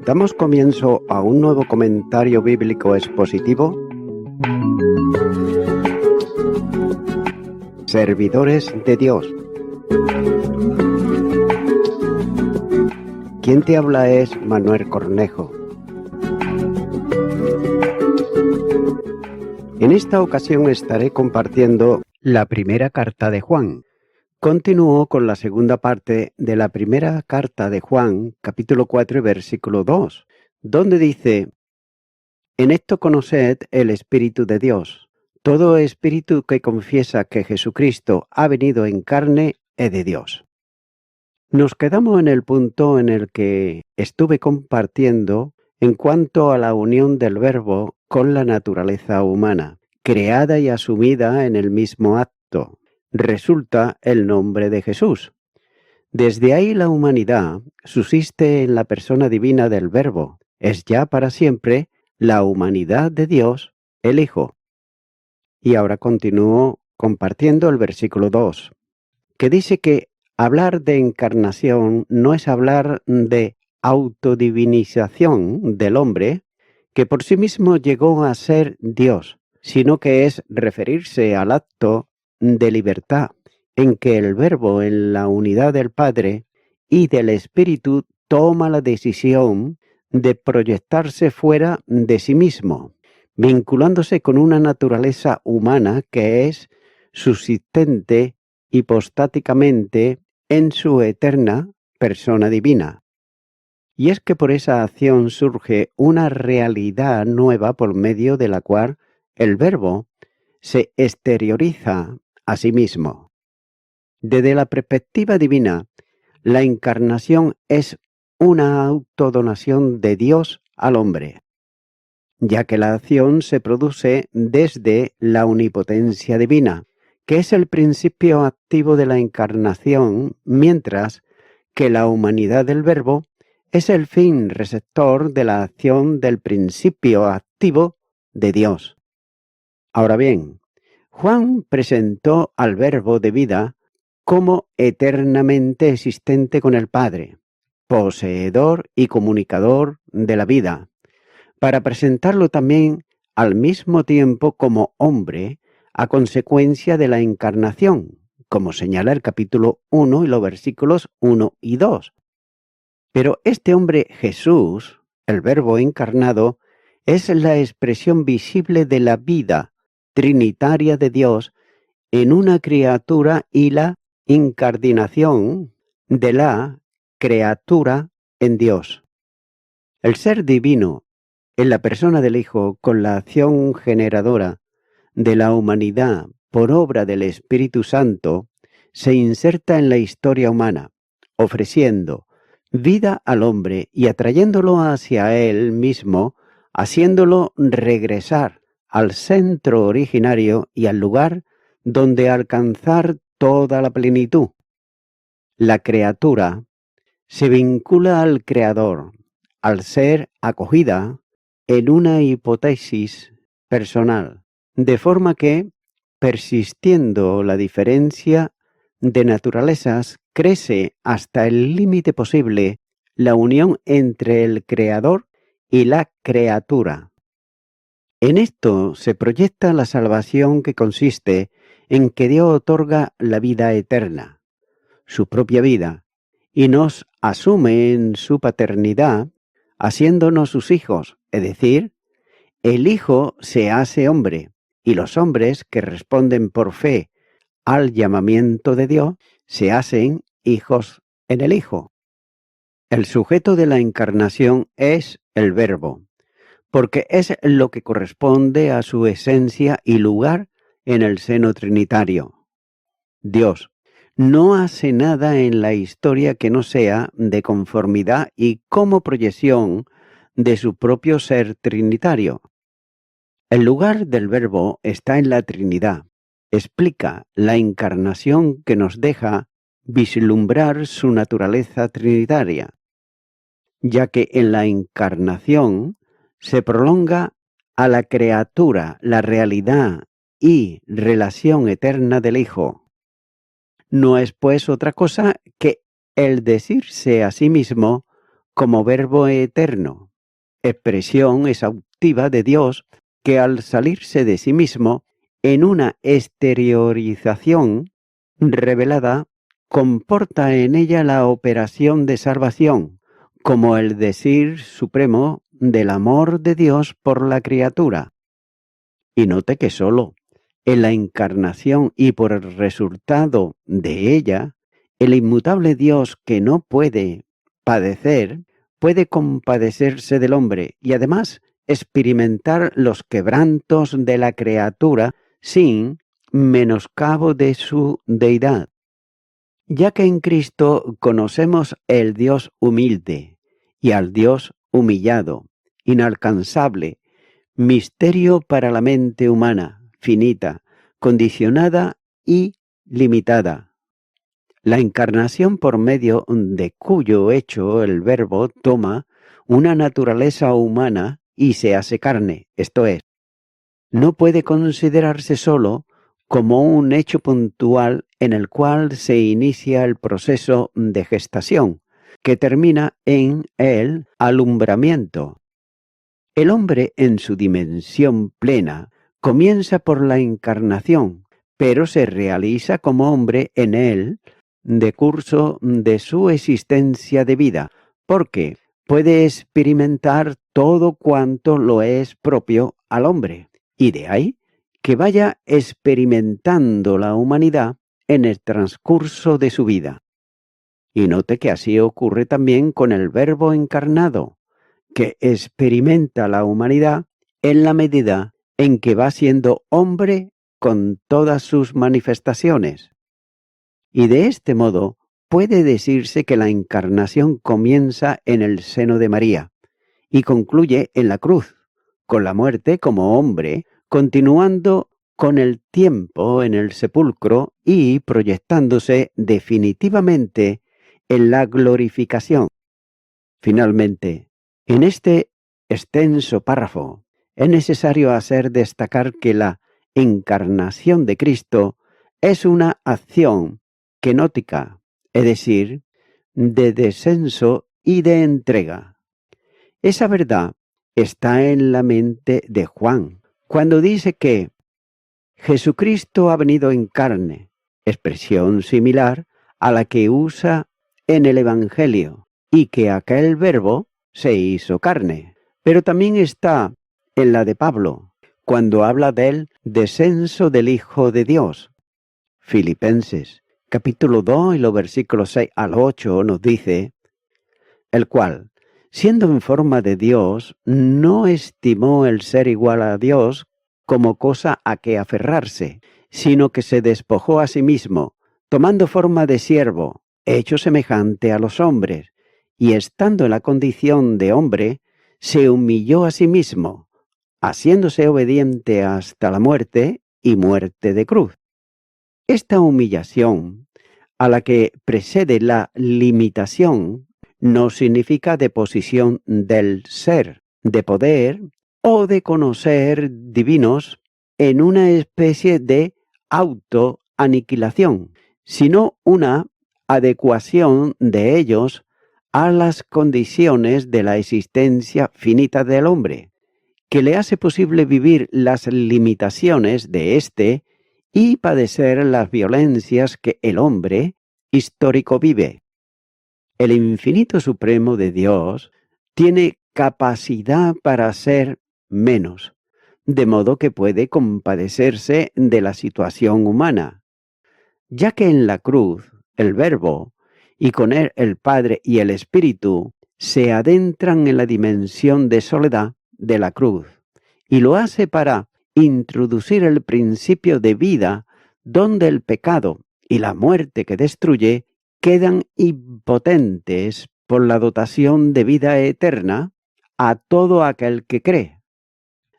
Damos comienzo a un nuevo comentario bíblico expositivo. Servidores de Dios. Quien te habla es Manuel Cornejo. En esta ocasión estaré compartiendo la primera carta de Juan. Continúo con la segunda parte de la primera carta de Juan, capítulo 4, versículo 2, donde dice: En esto conoced el Espíritu de Dios. Todo espíritu que confiesa que Jesucristo ha venido en carne es de Dios. Nos quedamos en el punto en el que estuve compartiendo en cuanto a la unión del Verbo con la naturaleza humana, creada y asumida en el mismo acto. Resulta el nombre de Jesús. Desde ahí la humanidad subsiste en la persona divina del Verbo. Es ya para siempre la humanidad de Dios, el Hijo. Y ahora continúo compartiendo el versículo 2, que dice que hablar de encarnación no es hablar de autodivinización del hombre, que por sí mismo llegó a ser Dios, sino que es referirse al acto de libertad en que el Verbo en la unidad del Padre y del Espíritu toma la decisión de proyectarse fuera de sí mismo, vinculándose con una naturaleza humana que es subsistente hipostáticamente en su eterna persona divina. Y es que por esa acción surge una realidad nueva por medio de la cual el Verbo se exterioriza a sí mismo. Desde la perspectiva divina, la encarnación es una autodonación de Dios al hombre, ya que la acción se produce desde la omnipotencia divina, que es el principio activo de la encarnación, mientras que la humanidad del Verbo es el fin receptor de la acción del principio activo de Dios. Ahora bien, Juan presentó al Verbo de vida como eternamente existente con el Padre, poseedor y comunicador de la vida, para presentarlo también al mismo tiempo como hombre a consecuencia de la encarnación, como señala el capítulo 1 y los versículos 1 y 2. Pero este hombre Jesús, el Verbo encarnado, es la expresión visible de la vida trinitaria de Dios en una criatura y la incardinación de la criatura en Dios. El ser divino en la persona del Hijo, con la acción generadora de la humanidad por obra del Espíritu Santo, se inserta en la historia humana, ofreciendo vida al hombre y atrayéndolo hacia él mismo, haciéndolo regresar al centro originario y al lugar donde alcanzar toda la plenitud. La criatura se vincula al Creador al ser acogida en una hipótesis personal, de forma que, persistiendo la diferencia de naturalezas, crece hasta el límite posible la unión entre el Creador y la criatura. En esto se proyecta la salvación, que consiste en que Dios otorga la vida eterna, su propia vida, y nos asume en su paternidad, haciéndonos sus hijos, es decir, el Hijo se hace hombre, y los hombres que responden por fe al llamamiento de Dios se hacen hijos en el Hijo. El sujeto de la encarnación es el Verbo, porque es lo que corresponde a su esencia y lugar en el seno trinitario. Dios no hace nada en la historia que no sea de conformidad y como proyección de su propio ser trinitario. El lugar del Verbo está en la Trinidad. Explica la encarnación que nos deja vislumbrar su naturaleza trinitaria, ya que en la encarnación se prolonga a la criatura la realidad y relación eterna del Hijo. No es pues otra cosa que el decirse a sí mismo como verbo eterno, expresión exhaustiva de Dios que al salirse de sí mismo en una exteriorización revelada comporta en ella la operación de salvación, como el decir supremo del amor de Dios por la criatura. Y note que sólo en la encarnación y por el resultado de ella, el inmutable Dios que no puede padecer, puede compadecerse del hombre y además experimentar los quebrantos de la criatura sin menoscabo de su deidad. Ya que en Cristo conocemos el Dios humilde y al Dios humillado, inalcanzable, misterio para la mente humana, finita, condicionada y limitada. La encarnación por medio de cuyo hecho el Verbo toma una naturaleza humana y se hace carne, esto es, no puede considerarse solo como un hecho puntual en el cual se inicia el proceso de gestación, que termina en el alumbramiento. El hombre en su dimensión plena comienza por la encarnación, pero se realiza como hombre en el decurso de su existencia de vida, porque puede experimentar todo cuanto lo es propio al hombre, y de ahí que vaya experimentando la humanidad en el transcurso de su vida. Y note que así ocurre también con el Verbo encarnado, que experimenta la humanidad en la medida en que va siendo hombre con todas sus manifestaciones. Y de este modo puede decirse que la encarnación comienza en el seno de María y concluye en la cruz, con la muerte como hombre, continuando con el tiempo en el sepulcro y proyectándose definitivamente en la glorificación. Finalmente, en este extenso párrafo es necesario hacer destacar que la encarnación de Cristo es una acción kenótica, es decir, de descenso y de entrega. Esa verdad está en la mente de Juan, cuando dice que Jesucristo ha venido en carne, expresión similar a la que usa en el Evangelio, y que aquel verbo se hizo carne. Pero también está en la de Pablo, cuando habla del descenso del Hijo de Dios. Filipenses, capítulo 2 y los versículos 6 al 8 nos dice, el cual, siendo en forma de Dios, no estimó el ser igual a Dios como cosa a que aferrarse, sino que se despojó a sí mismo, tomando forma de siervo, hecho semejante a los hombres, y estando en la condición de hombre, se humilló a sí mismo, haciéndose obediente hasta la muerte y muerte de cruz. Esta humillación, a la que precede la limitación, no significa deposición del ser, de poder o de conocer divinos en una especie de autoaniquilación, sino una adecuación de ellos a las condiciones de la existencia finita del hombre, que le hace posible vivir las limitaciones de éste y padecer las violencias que el hombre histórico vive. El infinito supremo de Dios tiene capacidad para ser menos, de modo que puede compadecerse de la situación humana, ya que en la cruz el Verbo, y con él el Padre y el Espíritu, se adentran en la dimensión de soledad de la cruz, y lo hace para introducir el principio de vida donde el pecado y la muerte que destruye quedan impotentes por la dotación de vida eterna a todo aquel que cree.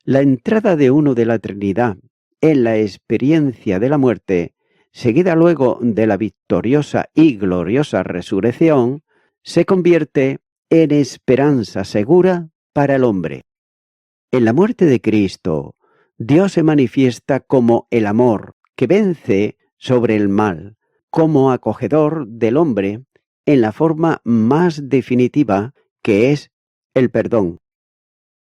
La entrada de uno de la Trinidad en la experiencia de la muerte, seguida luego de la victoriosa y gloriosa resurrección, se convierte en esperanza segura para el hombre. En la muerte de Cristo, Dios se manifiesta como el amor que vence sobre el mal, como acogedor del hombre en la forma más definitiva que es el perdón.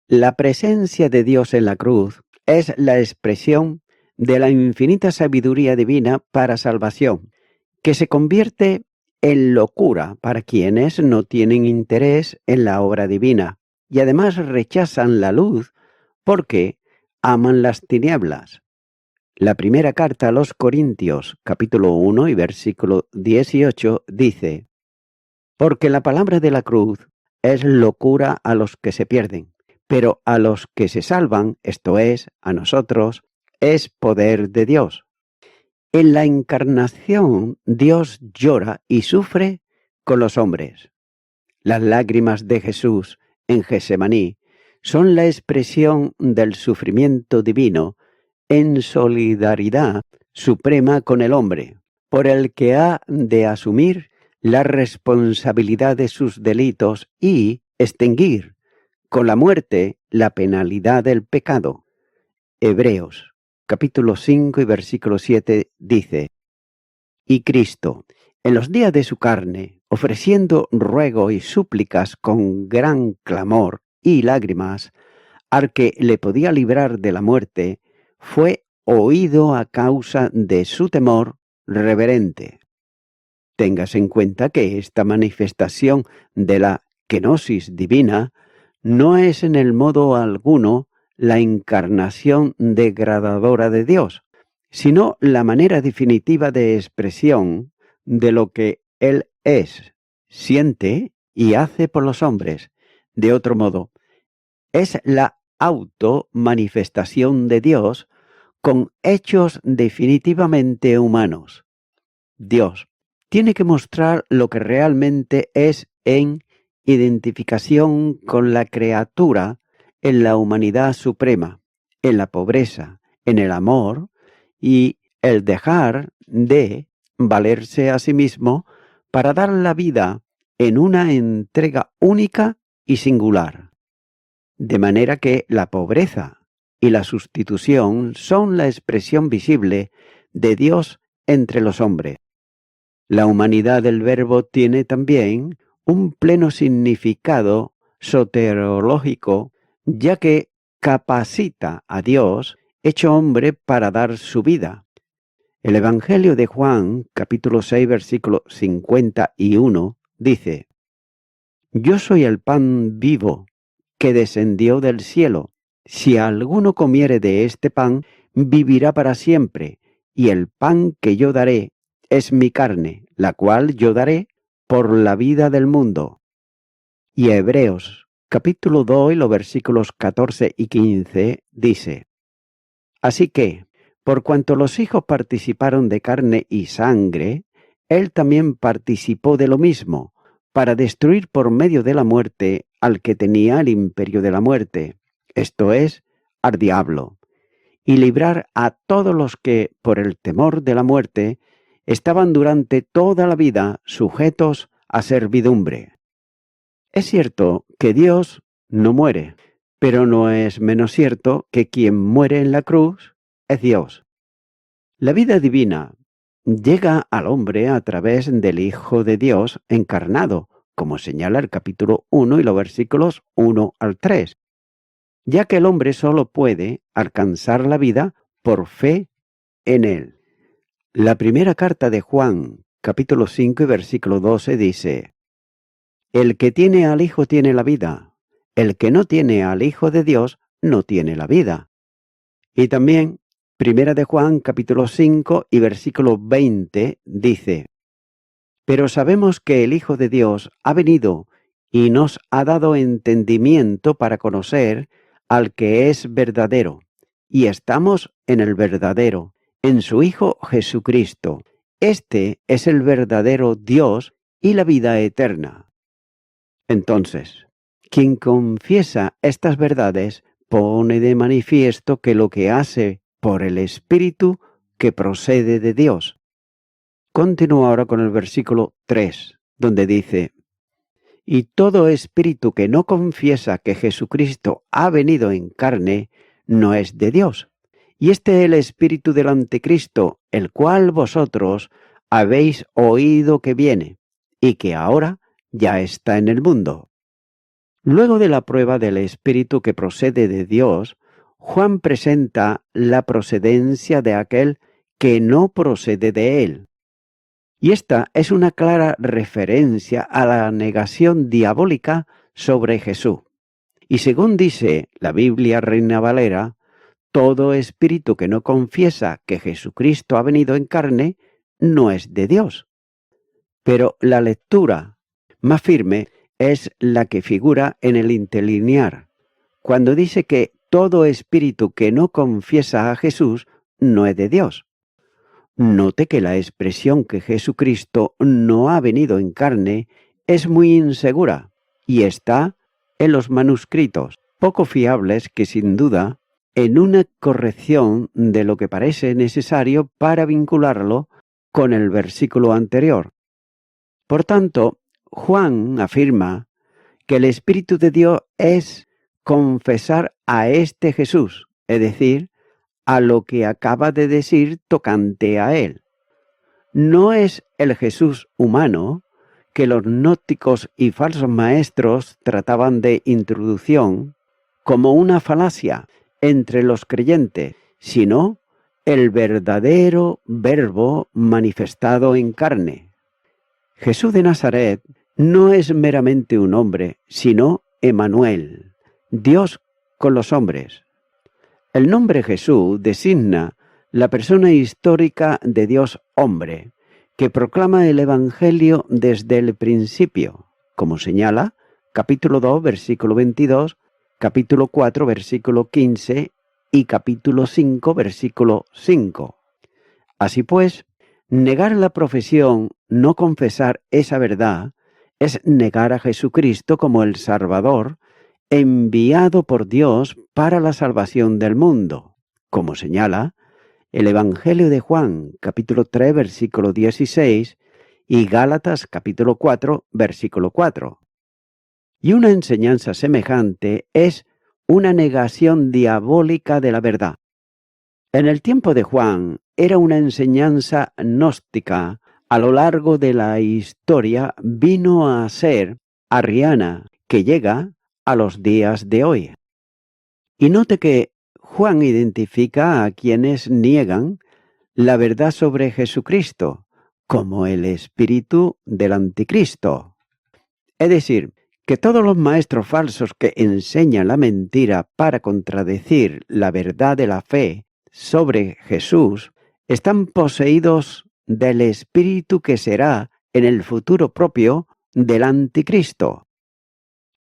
La presencia de Dios en la cruz es la expresión de la infinita sabiduría divina para salvación, que se convierte en locura para quienes no tienen interés en la obra divina y además rechazan la luz porque aman las tinieblas. La primera carta a los Corintios, capítulo 1 y versículo 18, dice: porque la palabra de la cruz es locura a los que se pierden, pero a los que se salvan, esto es, a nosotros, es poder de Dios. En la encarnación, Dios llora y sufre con los hombres. Las lágrimas de Jesús en Getsemaní son la expresión del sufrimiento divino en solidaridad suprema con el hombre, por el que ha de asumir la responsabilidad de sus delitos y extinguir con la muerte la penalidad del pecado. Hebreos, capítulo 5 y versículo 7 dice: y Cristo, en los días de su carne, ofreciendo ruego y súplicas con gran clamor y lágrimas, al que le podía librar de la muerte, fue oído a causa de su temor reverente. Tengas en cuenta que esta manifestación de la kenosis divina no es en el modo alguno la encarnación degradadora de Dios, sino la manera definitiva de expresión de lo que Él es, siente y hace por los hombres. De otro modo, es la automanifestación de Dios con hechos definitivamente humanos. Dios tiene que mostrar lo que realmente es en identificación con la criatura, en la humanidad suprema, en la pobreza, en el amor y el dejar de valerse a sí mismo para dar la vida en una entrega única y singular. De manera que la pobreza y la sustitución son la expresión visible de Dios entre los hombres. La humanidad del Verbo tiene también un pleno significado soteriológico, ya que capacita a Dios, hecho hombre, para dar su vida. El Evangelio de Juan, capítulo 6, versículo 51, dice: yo soy el pan vivo que descendió del cielo. Si alguno comiere de este pan, vivirá para siempre, y el pan que yo daré es mi carne, la cual yo daré por la vida del mundo. Y Hebreos, capítulo 2, y los versículos 14 y 15, dice: así que, por cuanto los hijos participaron de carne y sangre, él también participó de lo mismo, para destruir por medio de la muerte al que tenía el imperio de la muerte, esto es, al diablo, y librar a todos los que, por el temor de la muerte, estaban durante toda la vida sujetos a servidumbre. Es cierto que Dios no muere, pero no es menos cierto que quien muere en la cruz es Dios. La vida divina llega al hombre a través del Hijo de Dios encarnado, como señala el capítulo 1 y los versículos 1 al 3, ya que el hombre solo puede alcanzar la vida por fe en él. La primera carta de Juan, capítulo 5 y versículo 12 dice: el que tiene al Hijo tiene la vida, el que no tiene al Hijo de Dios no tiene la vida. Y también, primera de Juan, capítulo 5 y versículo 20 dice: pero sabemos que el Hijo de Dios ha venido y nos ha dado entendimiento para conocer al que es verdadero, y estamos en el verdadero, en su Hijo Jesucristo. Este es el verdadero Dios y la vida eterna. Entonces, quien confiesa estas verdades pone de manifiesto que lo que hace por el Espíritu que procede de Dios. Continúa ahora con el versículo 3, donde dice: y todo espíritu que no confiesa que Jesucristo ha venido en carne, no es de Dios. Y este es el espíritu del anticristo, el cual vosotros habéis oído que viene, y que ahora ya está en el mundo. Luego de la prueba del Espíritu que procede de Dios, Juan presenta la procedencia de aquel que no procede de él. Y esta es una clara referencia a la negación diabólica sobre Jesús. Y según dice la Biblia Reina Valera, todo espíritu que no confiesa que Jesucristo ha venido en carne no es de Dios. Pero la lectura más firme es la que figura en el interlinear, cuando dice que todo espíritu que no confiesa a Jesús no es de Dios. Note que la expresión que Jesucristo no ha venido en carne es muy insegura y está en los manuscritos, poco fiables que sin duda, en una corrección de lo que parece necesario para vincularlo con el versículo anterior. Por tanto, Juan afirma que el Espíritu de Dios es confesar a este Jesús, es decir, a lo que acaba de decir tocante a él. No es el Jesús humano que los gnósticos y falsos maestros trataban de introducción como una falacia entre los creyentes, sino el verdadero Verbo manifestado en carne. Jesús de Nazaret no es meramente un hombre, sino Emmanuel, Dios con los hombres. El nombre Jesús designa la persona histórica de Dios hombre, que proclama el Evangelio desde el principio, como señala capítulo 2, versículo 22, capítulo 4, versículo 15 y capítulo 5, versículo 5. Así pues, negar la profesión, no confesar esa verdad, es negar a Jesucristo como el Salvador, enviado por Dios para la salvación del mundo, como señala el Evangelio de Juan, capítulo 3, versículo 16, y Gálatas, capítulo 4, versículo 4. Y una enseñanza semejante es una negación diabólica de la verdad. En el tiempo de Juan era una enseñanza gnóstica. A lo largo de la historia vino a ser arriana, que llega a los días de hoy. Y note que Juan identifica a quienes niegan la verdad sobre Jesucristo como el espíritu del anticristo. Es decir, que todos los maestros falsos que enseñan la mentira para contradecir la verdad de la fe sobre Jesús están poseídos del espíritu que será en el futuro propio del anticristo,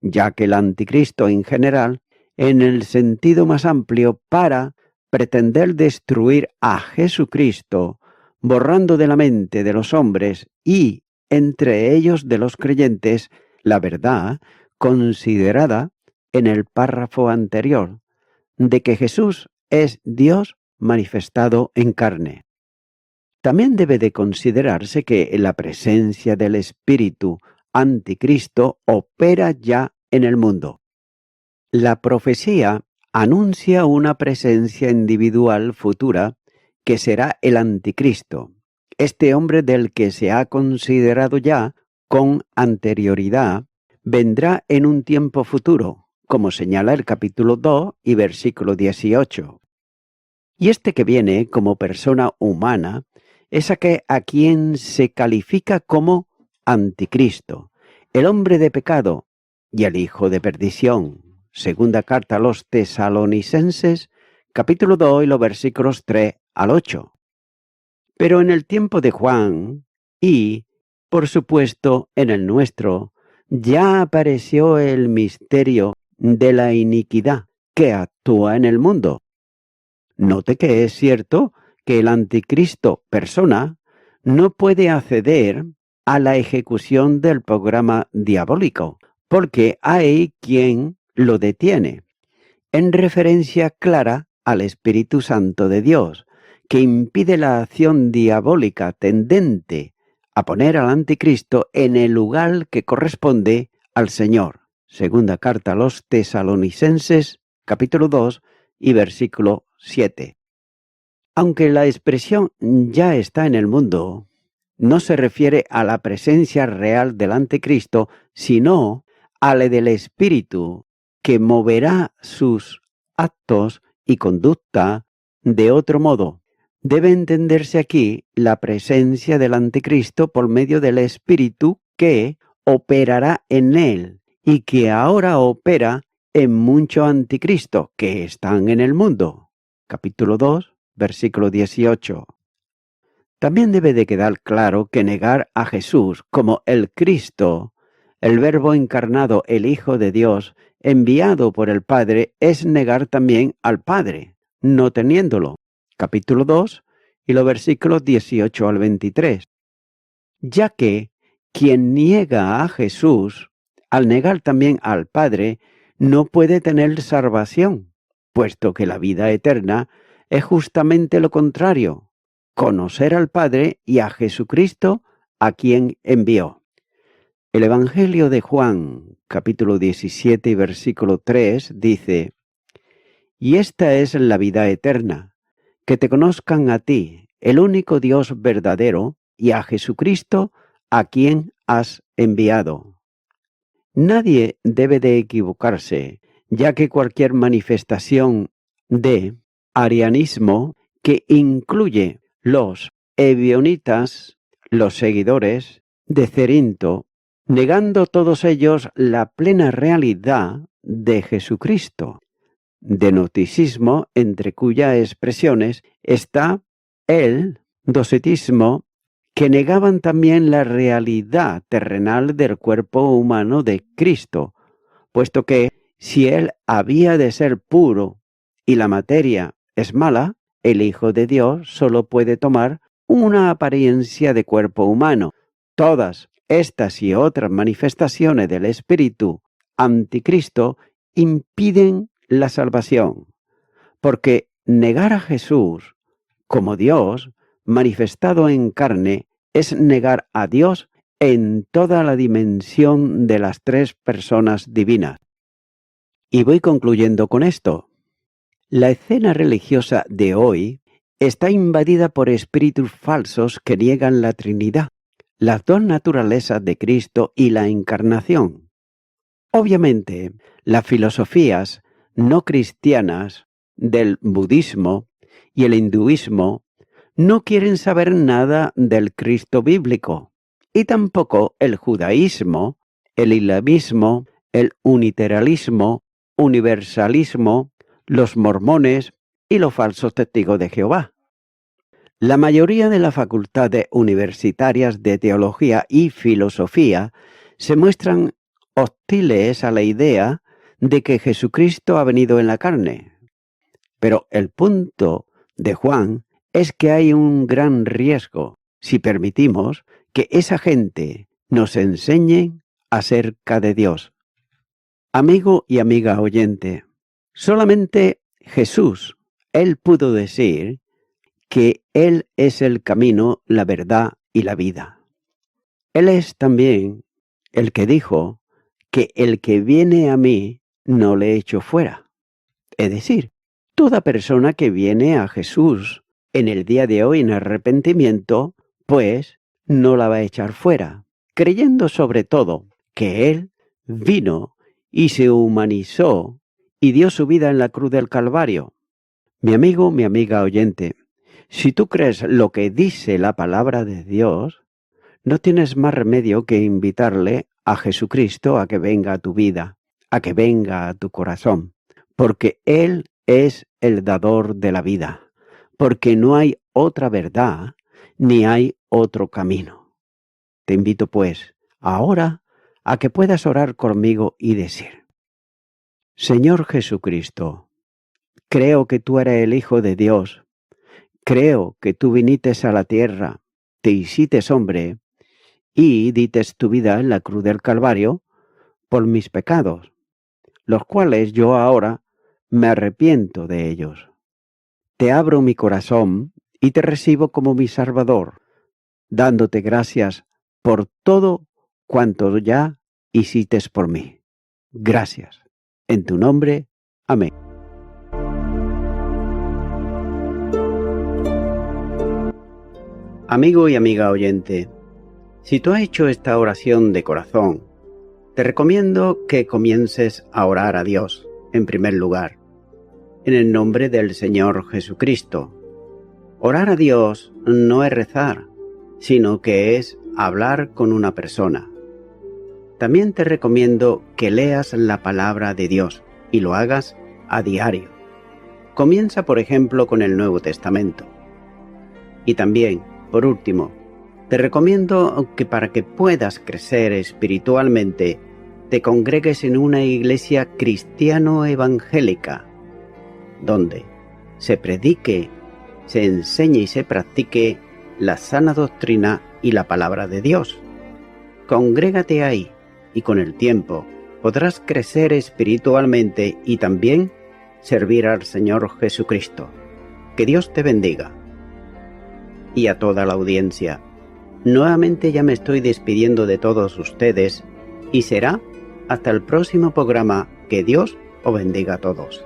ya que el anticristo en general, en el sentido más amplio, para pretender destruir a Jesucristo, borrando de la mente de los hombres y entre ellos de los creyentes la verdad considerada en el párrafo anterior, de que Jesús es Dios manifestado en carne. También debe de considerarse que la presencia del espíritu anticristo opera ya en el mundo. La profecía anuncia una presencia individual futura que será el anticristo, este hombre del que se ha considerado ya con anterioridad, vendrá en un tiempo futuro, como señala el capítulo 2 y versículo 18. Y este que viene como persona humana es a quien se califica como anticristo, el hombre de pecado y el hijo de perdición. Segunda carta a los Tesalonicenses, capítulo 2 y los versículos 3 al 8. Pero en el tiempo de Juan y, por supuesto, en el nuestro, ya apareció el misterio de la iniquidad que actúa en el mundo. Note que es cierto que el anticristo persona no puede acceder a la ejecución del programa diabólico, porque hay quien lo detiene, en referencia clara al Espíritu Santo de Dios, que impide la acción diabólica tendente a poner al anticristo en el lugar que corresponde al Señor. Segunda carta a los Tesalonicenses, capítulo 2 y versículo 7. Aunque la expresión ya está en el mundo, no se refiere a la presencia real del anticristo, sino a la del Espíritu, que moverá sus actos y conducta de otro modo. Debe entenderse aquí la presencia del Anticristo por medio del Espíritu que operará en él y que ahora opera en muchos anticristos que están en el mundo. Capítulo 2, versículo 18. También debe de quedar claro que negar a Jesús como el Cristo, el Verbo encarnado, el Hijo de Dios, enviado por el Padre, es negar también al Padre, no teniéndolo. Capítulo 2 y los versículos 18 al 23. Ya que quien niega a Jesús, al negar también al Padre, no puede tener salvación, puesto que la vida eterna es justamente lo contrario, conocer al Padre y a Jesucristo a quien envió. El Evangelio de Juan, capítulo 17 y versículo 3, dice: «Y esta es la vida eterna, que te conozcan a ti, el único Dios verdadero, y a Jesucristo a quien has enviado». Nadie debe de equivocarse, ya que cualquier manifestación de arianismo que incluye los ebionitas, los seguidores de Cerinto, negando todos ellos la plena realidad de Jesucristo, de gnosticismo, entre cuyas expresiones está el docetismo, que negaban también la realidad terrenal del cuerpo humano de Cristo, puesto que si Él había de ser puro y la materia es mala, el Hijo de Dios solo puede tomar una apariencia de cuerpo humano. Todas estas y otras manifestaciones del Espíritu anticristo impiden la salvación, porque negar a Jesús como Dios manifestado en carne es negar a Dios en toda la dimensión de las tres personas divinas. Y voy concluyendo con esto. La escena religiosa de hoy está invadida por espíritus falsos que niegan la Trinidad, las dos naturalezas de Cristo y la encarnación. Obviamente, las filosofías no cristianas del budismo y el hinduismo no quieren saber nada del Cristo bíblico, y tampoco el judaísmo, el islamismo, el unitarianismo, universalismo, los mormones y los falsos testigos de Jehová. La mayoría de las facultades universitarias de teología y filosofía se muestran hostiles a la idea de que Jesucristo ha venido en la carne. Pero el punto de Juan es que hay un gran riesgo si permitimos que esa gente nos enseñe acerca de Dios. Amigo y amiga oyente, solamente Jesús, Él pudo decir que Él es el camino, la verdad y la vida. Él es también el que dijo que el que viene a mí no le echo fuera. Es decir, toda persona que viene a Jesús en el día de hoy en arrepentimiento, pues no la va a echar fuera, creyendo sobre todo que Él vino y se humanizó y dio su vida en la cruz del Calvario. Mi amigo, mi amiga oyente, si tú crees lo que dice la palabra de Dios, no tienes más remedio que invitarle a Jesucristo a que venga a tu vida, a que venga a tu corazón, porque Él es el dador de la vida, porque no hay otra verdad ni hay otro camino. Te invito pues ahora a que puedas orar conmigo y decir: Señor Jesucristo, creo que tú eres el Hijo de Dios, creo que tú viniste a la tierra, te hiciste hombre y dites tu vida en la cruz del Calvario por mis pecados, los cuales yo ahora me arrepiento de ellos. Te abro mi corazón y te recibo como mi Salvador, dándote gracias por todo cuanto ya hiciste por mí. Gracias. En tu nombre. Amén. Amigo y amiga oyente, si tú has hecho esta oración de corazón Te recomiendo que comiences a orar a Dios, en primer lugar, en el nombre del Señor Jesucristo. Orar a Dios no es rezar, sino que es hablar con una persona. También te recomiendo que leas la palabra de Dios y lo hagas a diario. Comienza, por ejemplo, con el Nuevo Testamento. Y también, por último, te recomiendo que para que puedas crecer espiritualmente, te congregues en una iglesia cristiano-evangélica, donde se predique, se enseñe y se practique la sana doctrina y la palabra de Dios. Congrégate ahí y con el tiempo podrás crecer espiritualmente y también servir al Señor Jesucristo. Que Dios te bendiga. Y a toda la audiencia, nuevamente ya me estoy despidiendo de todos ustedes y será hasta el próximo programa. Que Dios os bendiga a todos.